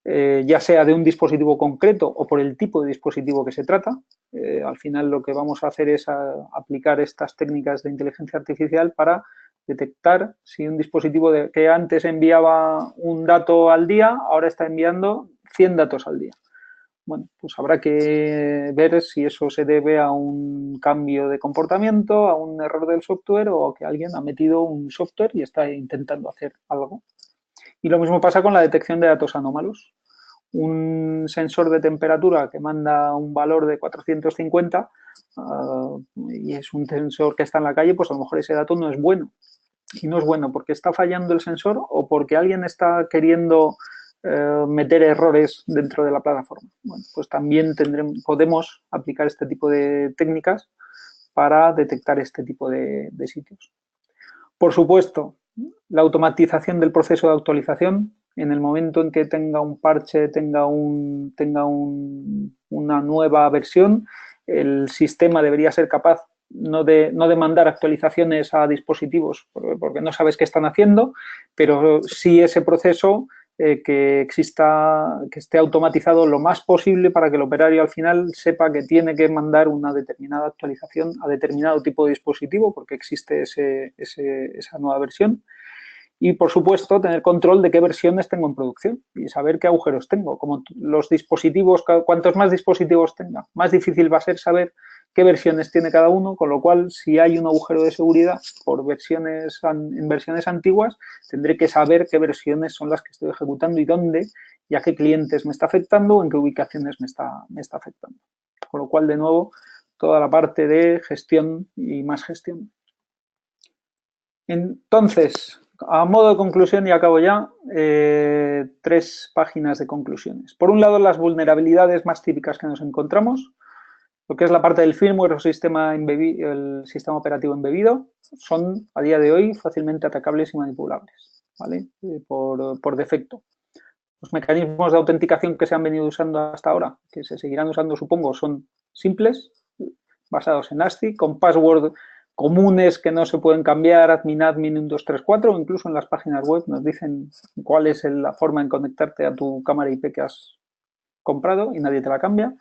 ya sea de un dispositivo concreto o por el tipo de dispositivo que se trata. Al final lo que vamos a hacer es aplicar estas técnicas de inteligencia artificial para detectar si un dispositivo que antes enviaba un dato al día, ahora está enviando 100 datos al día. Bueno, pues habrá que ver si eso se debe a un cambio de comportamiento, a un error del software o a que alguien ha metido un software y está intentando hacer algo. Y lo mismo pasa con la detección de datos anómalos. Un sensor de temperatura que manda un valor de 450 y es un sensor que está en la calle, pues a lo mejor ese dato no es bueno. Y no es bueno porque está fallando el sensor o porque alguien está queriendo meter errores dentro de la plataforma. Bueno, pues también podemos aplicar este tipo de técnicas para detectar este tipo de sitios. Por supuesto, la automatización del proceso de actualización. En el momento en que tenga un parche, tenga una nueva versión, el sistema debería ser capaz no de mandar actualizaciones a dispositivos porque no sabes qué están haciendo, pero sí ese proceso que esté automatizado lo más posible para que el operario al final sepa que tiene que mandar una determinada actualización a determinado tipo de dispositivo porque existe esa nueva versión. Y, por supuesto, tener control de qué versiones tengo en producción y saber qué agujeros tengo. Como los dispositivos, cuantos más dispositivos tenga, más difícil va a ser saber qué versiones tiene cada uno, con lo cual, si hay un agujero de seguridad en versiones antiguas, tendré que saber qué versiones son las que estoy ejecutando y dónde, y a qué clientes me está afectando o en qué ubicaciones me está afectando. Con lo cual, de nuevo, toda la parte de gestión y más gestión. Entonces, a modo de conclusión, y acabo ya, 3 páginas de conclusiones. Por un lado, las vulnerabilidades más típicas que nos encontramos, lo que es la parte del firmware o el sistema operativo embebido, son a día de hoy fácilmente atacables y manipulables, ¿vale? Por defecto. Los mecanismos de autenticación que se han venido usando hasta ahora, que se seguirán usando, supongo, son simples, basados en ASCII, con password comunes que no se pueden cambiar, admin, 1, 2, 3, 4, o incluso en las páginas web nos dicen cuál es la forma en conectarte a tu cámara IP que has comprado y nadie te la cambia.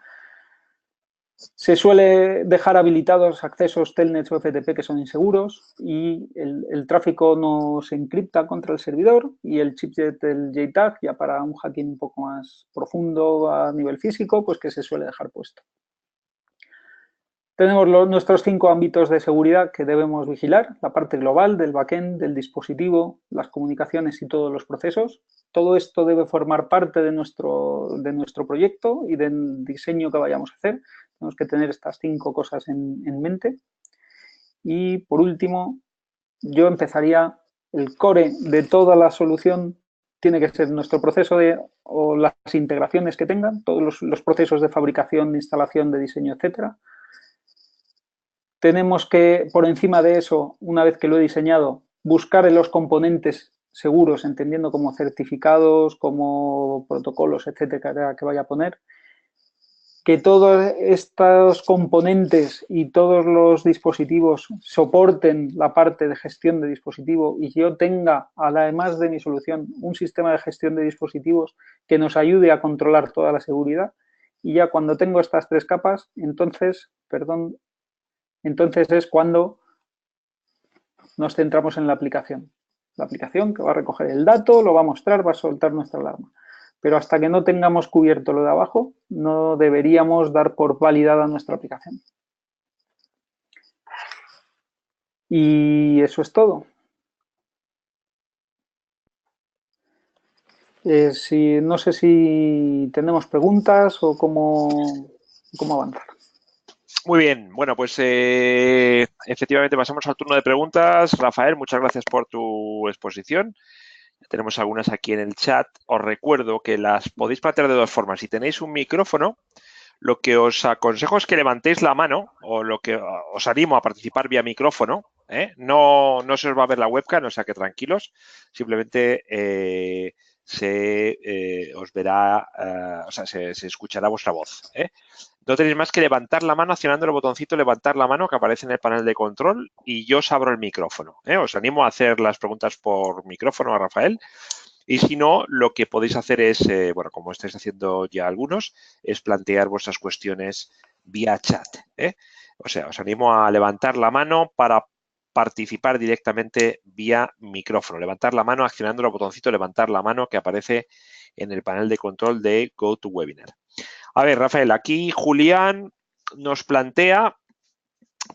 Se suele dejar habilitados accesos telnet o FTP que son inseguros y el tráfico no se encripta contra el servidor y el chipset del JTAG, ya para un hacking un poco más profundo a nivel físico, pues que se suele dejar puesto. Tenemos nuestros 5 ámbitos de seguridad que debemos vigilar, la parte global del backend, del dispositivo, las comunicaciones y todos los procesos. Todo esto debe formar parte de nuestro proyecto y del diseño que vayamos a hacer. Tenemos que tener estas 5 cosas en mente. Y por último, yo empezaría, el core de toda la solución tiene que ser nuestro proceso o las integraciones que tengan, todos los procesos de fabricación, de instalación, de diseño, etcétera. tenemos que, por encima de eso, una vez que lo he diseñado, buscar en los componentes seguros, entendiendo como certificados, como protocolos, etcétera, que vaya a poner, que todos estos componentes y todos los dispositivos soporten la parte de gestión de dispositivo y yo tenga, además de mi solución, un sistema de gestión de dispositivos que nos ayude a controlar toda la seguridad. Y ya cuando tengo estas tres capas, entonces es cuando nos centramos en la aplicación. La aplicación que va a recoger el dato, lo va a mostrar, va a soltar nuestra alarma. Pero hasta que no tengamos cubierto lo de abajo, no deberíamos dar por validada nuestra aplicación. Y eso es todo. No sé si tenemos preguntas o cómo avanzar. Muy bien, bueno, pues efectivamente pasamos al turno de preguntas. Rafael, muchas gracias por tu exposición. Tenemos algunas aquí en el chat. Os recuerdo que las podéis plantear de dos formas. Si tenéis un micrófono, lo que os aconsejo es que levantéis la mano o lo que os animo a participar vía micrófono. No se os va a ver la webcam, o sea que tranquilos. Simplemente os verá, o sea, se escuchará vuestra voz. No tenéis más que levantar la mano accionando el botoncito levantar la mano que aparece en el panel de control y yo os abro el micrófono. Os animo a hacer las preguntas por micrófono a Rafael. Y si no, lo que podéis hacer es, bueno, como estáis haciendo ya algunos, es plantear vuestras cuestiones vía chat. O sea, os animo a levantar la mano para participar directamente vía micrófono. Levantar la mano accionando el botoncito levantar la mano que aparece en el panel de control de GoToWebinar. A ver, Rafael, aquí Julián nos plantea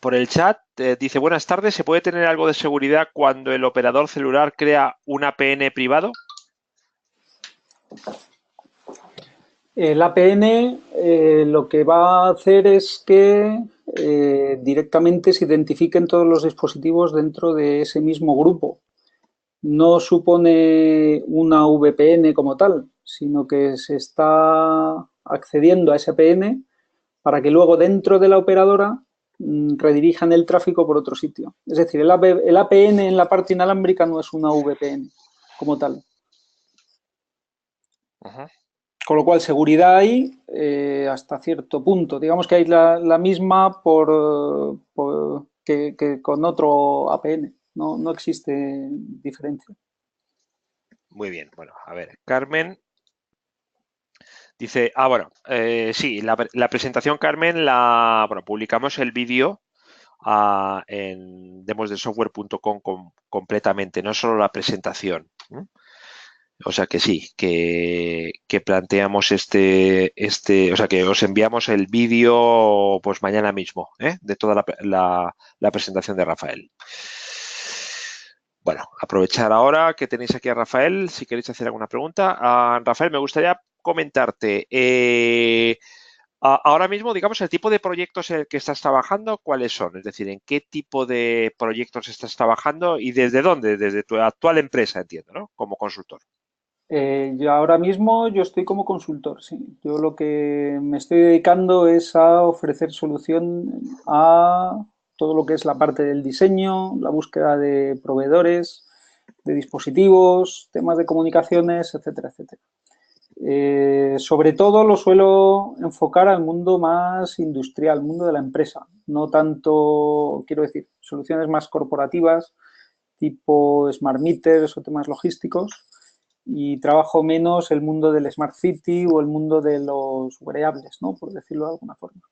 por el chat, dice, buenas tardes, ¿se puede tener algo de seguridad cuando el operador celular crea un APN privado? El APN lo que va a hacer es que directamente se identifiquen todos los dispositivos dentro de ese mismo grupo. No supone una VPN como tal, sino que se está accediendo a ese APN para que luego dentro de la operadora redirijan el tráfico por otro sitio. Es decir, el APN en la parte inalámbrica no es una VPN como tal. Con lo cual, seguridad hay hasta cierto punto. Digamos que hay la misma que con otro APN. No existe diferencia. Muy bien. Bueno, a ver, Carmen dice, bueno, sí, la presentación, Carmen, bueno, publicamos el vídeo en demosdesoftware.com completamente, no solo la presentación. O sea que sí, que planteamos o sea que os enviamos el vídeo pues mañana mismo, de toda la presentación de Rafael. Bueno, aprovechar ahora que tenéis aquí a Rafael, si queréis hacer alguna pregunta. Rafael, me gustaría comentarte, ahora mismo, digamos, el tipo de proyectos en el que estás trabajando, ¿cuáles son? Es decir, ¿en qué tipo de proyectos estás trabajando y desde dónde? Desde tu actual empresa, entiendo, ¿no? Como consultor. Yo ahora mismo yo estoy como consultor, sí. Yo lo que me estoy dedicando es a ofrecer solución a todo lo que es la parte del diseño, la búsqueda de proveedores, de dispositivos, temas de comunicaciones, etcétera, etcétera. Sobre todo lo suelo enfocar al mundo más industrial, mundo de la empresa, no tanto, quiero decir, soluciones más corporativas, tipo smart meters o temas logísticos, y trabajo menos el mundo del Smart City o el mundo de los wearables, ¿no? Por decirlo de alguna forma.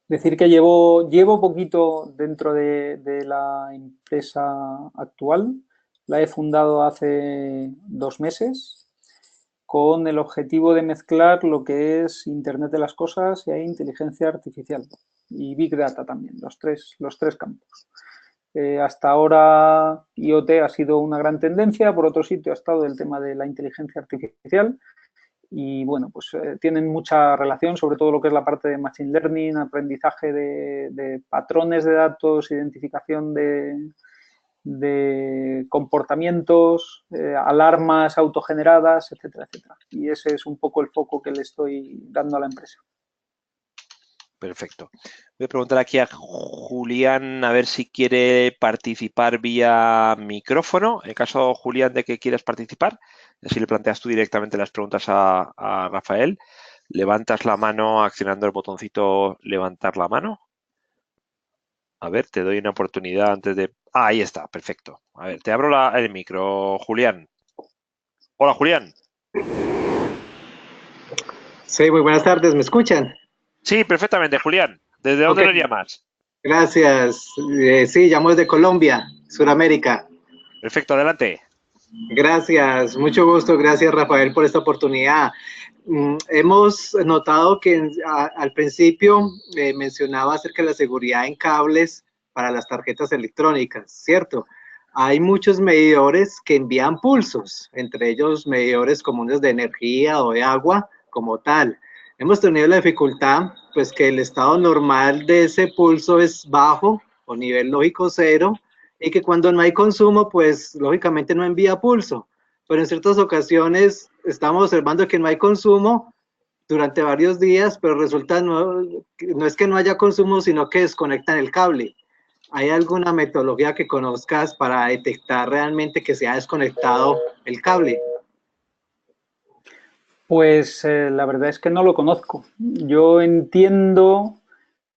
Decir que llevo poquito dentro de la empresa actual. La he fundado hace 2 meses con el objetivo de mezclar lo que es Internet de las Cosas y inteligencia artificial y Big Data también, los tres campos. Hasta ahora IoT ha sido una gran tendencia, por otro sitio ha estado el tema de la inteligencia artificial y bueno, pues tienen mucha relación, sobre todo lo que es la parte de Machine Learning, aprendizaje de patrones de datos, identificación de comportamientos, alarmas autogeneradas, etcétera, etcétera. Y ese es un poco el foco que le estoy dando a la empresa. Perfecto. Voy a preguntar aquí a Julián a ver si quiere participar vía micrófono. En el caso, Julián, de que quieras participar, así le planteas tú directamente las preguntas a Rafael. Levantas la mano accionando el botoncito levantar la mano. A ver, te doy una oportunidad antes de... Ah, ahí está, perfecto. A ver, te abro el micro, Julián. Hola, Julián. Sí, muy buenas tardes, ¿me escuchan? Sí, perfectamente, Julián. ¿Desde Ok, dónde nos llamas? gracias. Sí, llamo desde Colombia, Suramérica. Perfecto, adelante. Gracias, mucho gusto. Gracias, Rafael, por esta oportunidad. Hemos notado que al principio mencionaba acerca de la seguridad en cables para las tarjetas electrónicas, ¿cierto? Hay muchos medidores que envían pulsos, entre ellos medidores comunes de energía o de agua como tal. Hemos tenido la dificultad, pues que el estado normal de ese pulso es bajo o nivel lógico cero, y que cuando no hay consumo, pues lógicamente no envía pulso. Pero en ciertas ocasiones estamos observando que no hay consumo durante varios días, pero resulta no es que no haya consumo, sino que desconectan el cable. ¿Hay alguna metodología que conozcas para detectar realmente que se ha desconectado el cable? Pues la verdad es que no lo conozco. Yo entiendo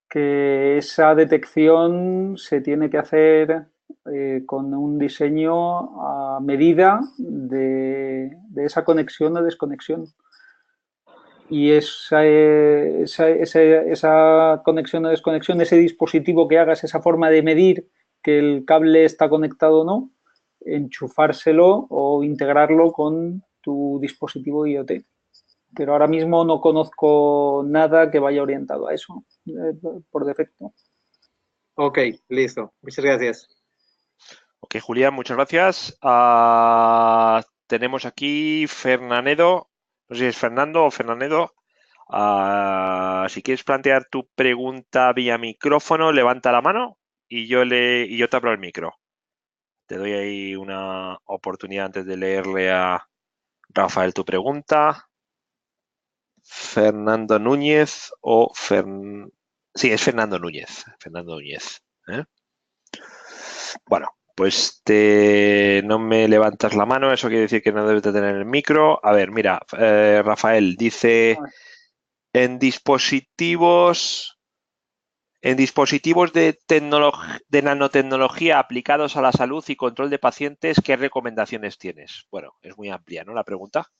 que esa detección se tiene que hacer con un diseño a medida de esa conexión o desconexión. Y esa conexión o desconexión, ese dispositivo que hagas, esa forma de medir que el cable está conectado o no, enchufárselo o integrarlo con tu dispositivo IoT. Pero ahora mismo no conozco nada que vaya orientado a eso, por defecto. Ok, listo. Muchas gracias. Ok, Julián, muchas gracias. Tenemos aquí Fernanedo. No sé si es Fernando o Fernanedo. Si quieres plantear tu pregunta vía micrófono, levanta la mano y yo te abro el micro. Te doy ahí una oportunidad antes de leerle a Rafael tu pregunta. Fernando Núñez o Sí, es Fernando Núñez. Fernando Núñez. ¿Eh? Bueno, pues no me levantas la mano, eso quiere decir que no debes de tener el micro. A ver, mira, Rafael dice en dispositivos, de nanotecnología aplicados a la salud y control de pacientes, ¿qué recomendaciones tienes? Bueno, es muy amplia, ¿no? La pregunta.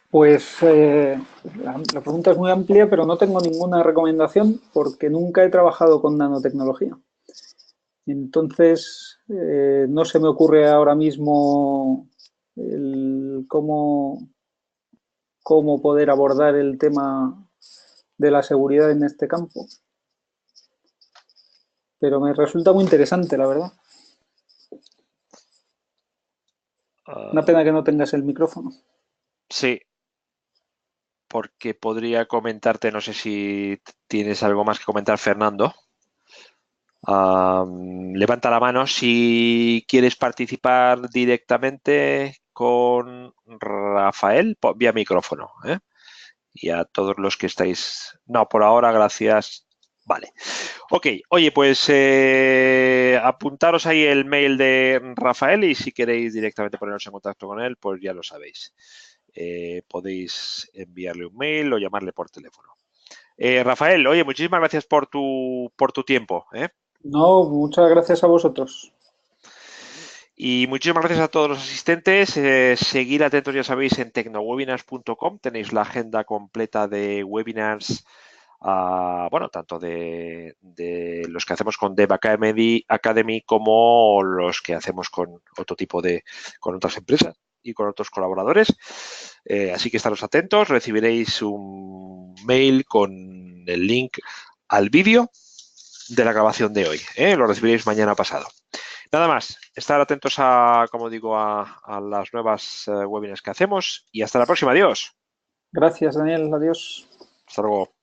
Pues la pregunta es muy amplia, pero no tengo ninguna recomendación porque nunca he trabajado con nanotecnología. Entonces, no se me ocurre ahora mismo cómo poder abordar el tema de la seguridad en este campo. Pero me resulta muy interesante, la verdad. Una pena que no tengas el micrófono. Sí, porque podría comentarte, no sé si tienes algo más que comentar, Fernando. Levanta la mano si quieres participar directamente con Rafael vía micrófono. ¿Eh? Y a todos los que estáis... No, por ahora, gracias. Vale. Ok, oye, pues apuntaros ahí el mail de Rafael y si queréis directamente poneros en contacto con él, pues ya lo sabéis. Podéis enviarle un mail o llamarle por teléfono. Rafael, oye, muchísimas gracias por tu tiempo. No, muchas gracias a vosotros. Y muchísimas gracias a todos los asistentes. Seguid atentos, ya sabéis, en tecnowebinars.com. Tenéis la agenda completa de webinars, bueno, tanto de los que hacemos con Dev Academy como los que hacemos con otro tipo con otras empresas y con otros colaboradores. Así que estaros atentos. Recibiréis un mail con el link al vídeo de la grabación de hoy. Lo recibiréis mañana pasado. Nada más, estar atentos como digo, a las nuevas webinars que hacemos y hasta la próxima. Adiós. Gracias, Daniel. Adiós. Hasta luego.